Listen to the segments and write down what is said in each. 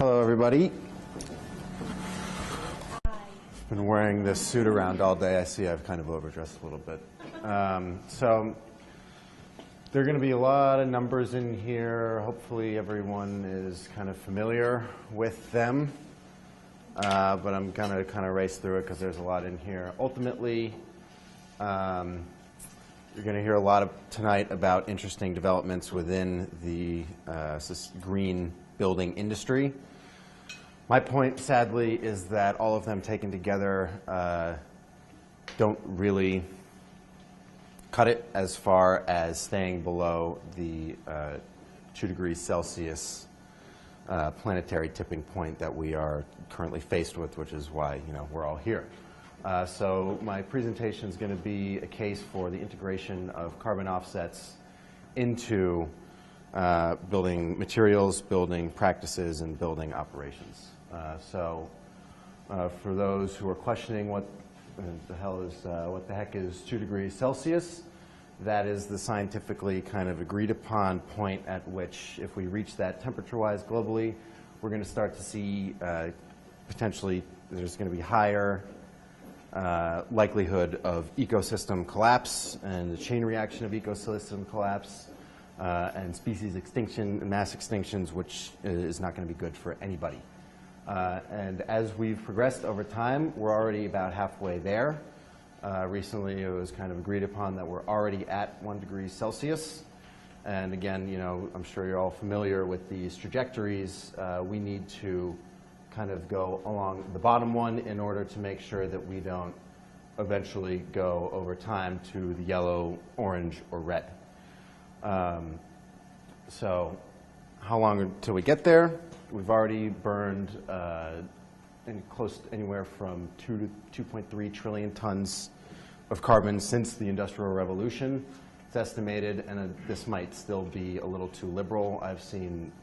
Hello, everybody. Been wearing this suit around all day. I see I've kind of overdressed a little bit. So there are going to be a lot of numbers in here. Hopefully everyone is kind of familiar with them. But I'm going to kind of race through it because there's a lot in here. Ultimately, you're going to hear a lot tonight about interesting developments within the green building industry. My point, sadly, is that all of them taken together don't really cut it as far as staying below the 2 degrees Celsius planetary tipping point that we are currently faced with, which is why we're all here. So my presentation is going to be a case for the integration of carbon offsets into building materials, building practices, and building operations. For those who are questioning what the heck is 2 degrees Celsius, that is the scientifically kind of agreed upon point at which, if we reach that temperature-wise globally, we're going to start to see potentially there's going to be higher likelihood of ecosystem collapse and the chain reaction of ecosystem collapse and species extinction and mass extinctions, which is not going to be good for anybody. And as we've progressed over time, we're already about halfway there. Recently, it was kind of agreed upon that we're already at 1 degree Celsius. And again, I'm sure you're all familiar with these trajectories. We need to kind of go along the bottom one in order to make sure that we don't eventually go over time to the yellow, orange, or red. So how long until we get there? We've already burned close to anywhere from 2 to 2.3 trillion tons of carbon since the Industrial Revolution. It's estimated, and this might still be a little too liberal. I've seen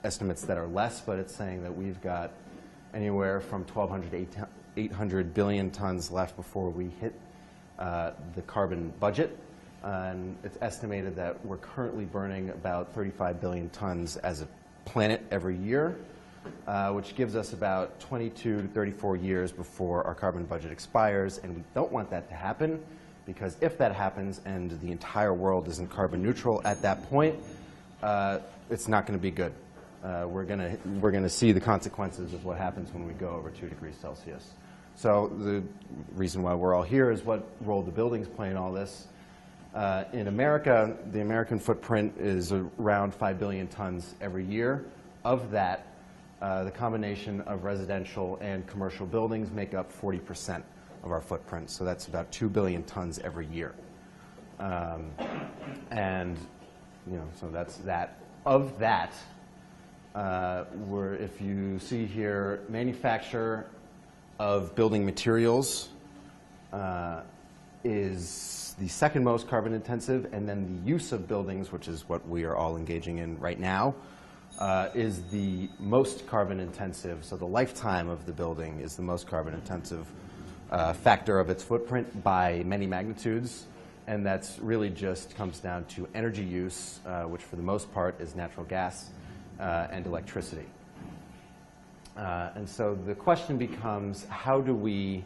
estimates that are less, but it's saying that we've got anywhere from 1,200 to 800 billion tons left before we hit the carbon budget. And it's estimated that we're currently burning about 35 billion tons as a planet every year, which gives us about 22 to 34 years before our carbon budget expires. And we don't want that to happen, because if that happens and the entire world isn't carbon neutral at that point, it's not going to be good. We're going to see the consequences of what happens when we go over 2 degrees Celsius. So the reason why we're all here is what role the buildings play in all this. In America, the American footprint is around 5 billion tons every year. Of that, the combination of residential and commercial buildings make up 40% of our footprint. So that's about 2 billion tons every year. So that's that. Of that, if you see here, manufacture of building materials is the second most carbon intensive, and then the use of buildings, which is what we are all engaging in right now, is the most carbon intensive. So the lifetime of the building is the most carbon intensive factor of its footprint by many magnitudes. And that's really just comes down to energy use, which for the most part is natural gas and electricity. And so the question becomes, how do we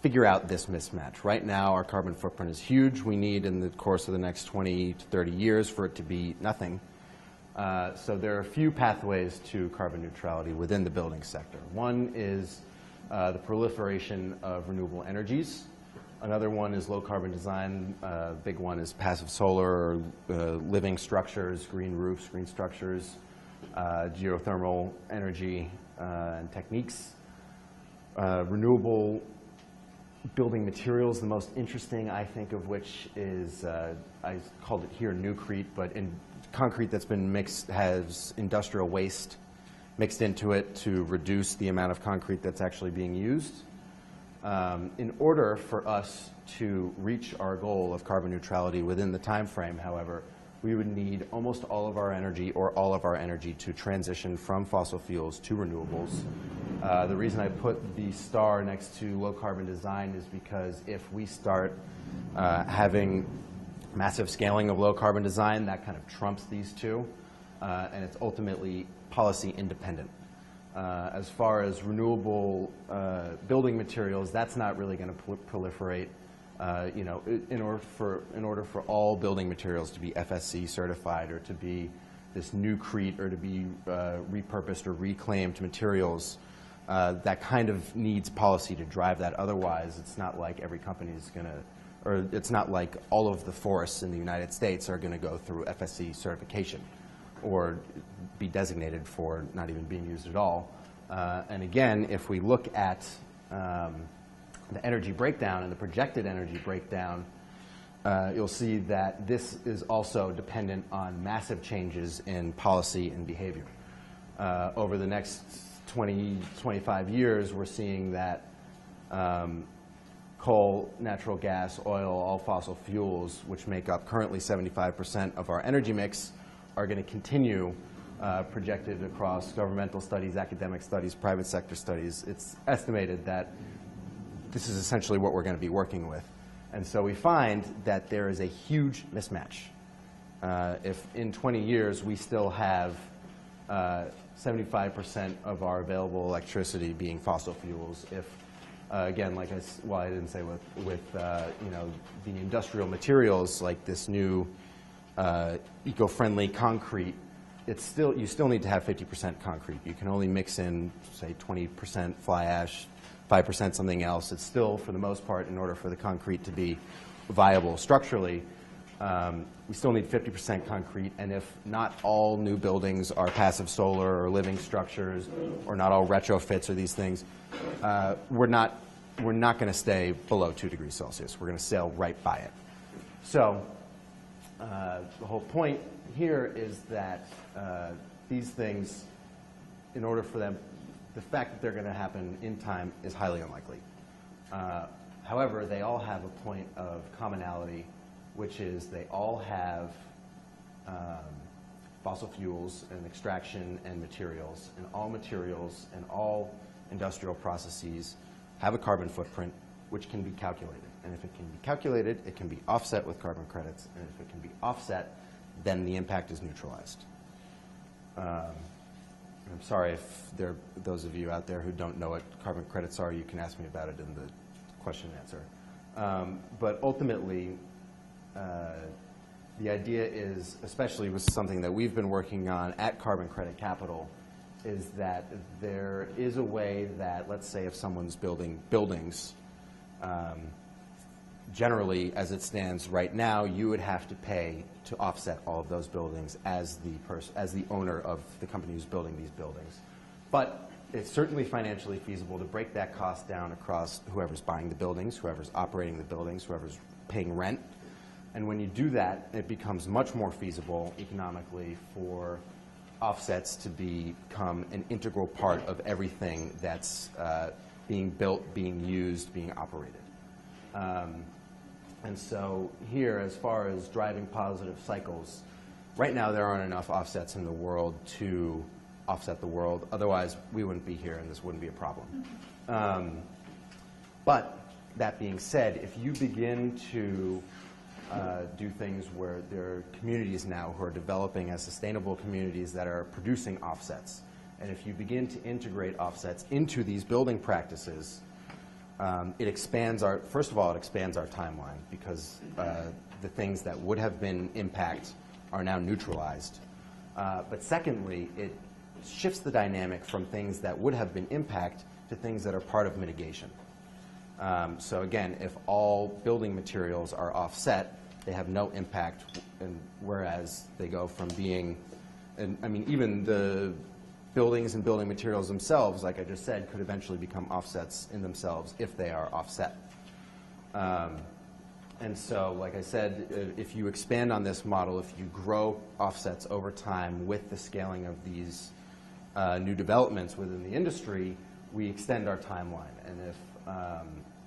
figure out this mismatch? Right now, our carbon footprint is huge. We need, in the course of the next 20 to 30 years, for it to be nothing. So there are a few pathways to carbon neutrality within the building sector. One is the proliferation of renewable energies. Another one is low carbon design. Big one is passive solar, living structures, green roofs, green structures, geothermal energy and techniques. Renewable building materials, the most interesting, I think, of which is, I called it here newcrete, but in concrete that's been mixed has industrial waste mixed into it to reduce the amount of concrete that's actually being used. In order for us to reach our goal of carbon neutrality within the time frame, however, we would need almost all of our energy, or all of our energy, to transition from fossil fuels to renewables. The reason I put the star next to low carbon design is because if we start having massive scaling of low carbon design, that kind of trumps these two. and it's ultimately policy independent. As far as renewable building materials, that's not really going to proliferate. You know, in order for all building materials to be FSC certified or to be this new CREAT or to be repurposed or reclaimed materials, that kind of needs policy to drive that. Otherwise, it's not like every company is going to, or it's not like all of the forests in the United States are going to go through FSC certification or be designated for not even being used at all. And again, if we look at the energy breakdown and the projected energy breakdown, you'll see that this is also dependent on massive changes in policy and behavior. Over the next 20, 25 years, we're seeing that coal, natural gas, oil, all fossil fuels, which make up currently 75% of our energy mix, are going to continue projected across governmental studies, academic studies, private sector studies. It's estimated that this is essentially what we're going to be working with. And so we find that there is a huge mismatch. If in 20 years we still have 75% of our available electricity being fossil fuels, if again, like I didn't say with you know, the industrial materials like this new eco-friendly concrete, it's still, you still need to have 50% concrete. You can only mix in, say, 20% fly ash, 5% something else. It's still, for the most part, in order for the concrete to be viable structurally, we still need 50% concrete. And if not all new buildings are passive solar or living structures, or not all retrofits or these things, we're not going to stay below 2 degrees Celsius. We're going to sail right by it. So the whole point here is that these things, in order for them, the fact that they're going to happen in time is highly unlikely. However, they all have a point of commonality, which is they all have fossil fuels and extraction and materials, and all industrial processes have a carbon footprint which can be calculated. And if it can be calculated, it can be offset with carbon credits, and if it can be offset, then the impact is neutralized. I'm sorry if there are those of you out there who don't know what carbon credits are. You can ask me about it in the question and answer. But ultimately, the idea is, especially with something that we've been working on at Carbon Credit Capital, is that there is a way that, let's say if someone's building buildings, generally, as it stands right now, you would have to pay to offset all of those buildings as the owner of the company who's building these buildings. But it's certainly financially feasible to break that cost down across whoever's buying the buildings, whoever's operating the buildings, whoever's paying rent. And when you do that, it becomes much more feasible economically for offsets to become an integral part of everything that's being built, being used, being operated. And so here, as far as driving positive cycles, right now there aren't enough offsets in the world to offset the world. Otherwise, we wouldn't be here and this wouldn't be a problem. But that being said, if you begin to do things where there are communities now who are developing as sustainable communities that are producing offsets, and if you begin to integrate offsets into these building practices, it expands our, first of all, it expands our timeline because the things that would have been impact are now neutralized. But secondly, it shifts the dynamic from things that would have been impact to things that are part of mitigation. So again, if all building materials are offset, they have no impact, and whereas they go from being, and I mean, even the buildings and building materials themselves, like I just said, could eventually become offsets in themselves if they are offset. And so, like I said, if you expand on this model, if you grow offsets over time with the scaling of these new developments within the industry, we extend our timeline. And if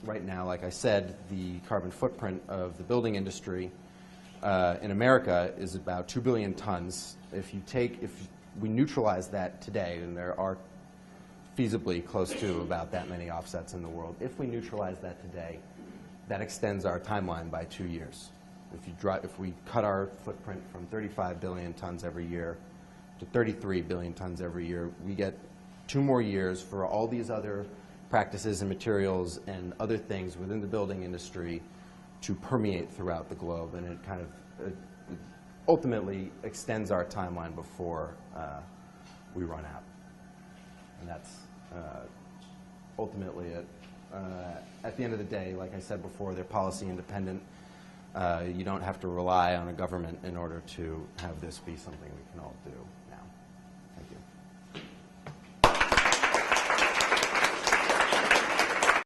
right now, like I said, the carbon footprint of the building industry in America is about 2 billion tons. If we neutralize that today, and there are feasibly close to about that many offsets in the world, if we neutralize that today, that extends our timeline by 2 years. If we cut our footprint from 35 billion tons every year to 33 billion tons every year. We get 2 more years for all these other practices and materials and other things within the building industry to permeate throughout the globe, and it kind of it ultimately extends our timeline before we run out. And that's ultimately it. At the end of the day, like I said before, they're policy independent. You don't have to rely on a government in order to have this be something we can all do.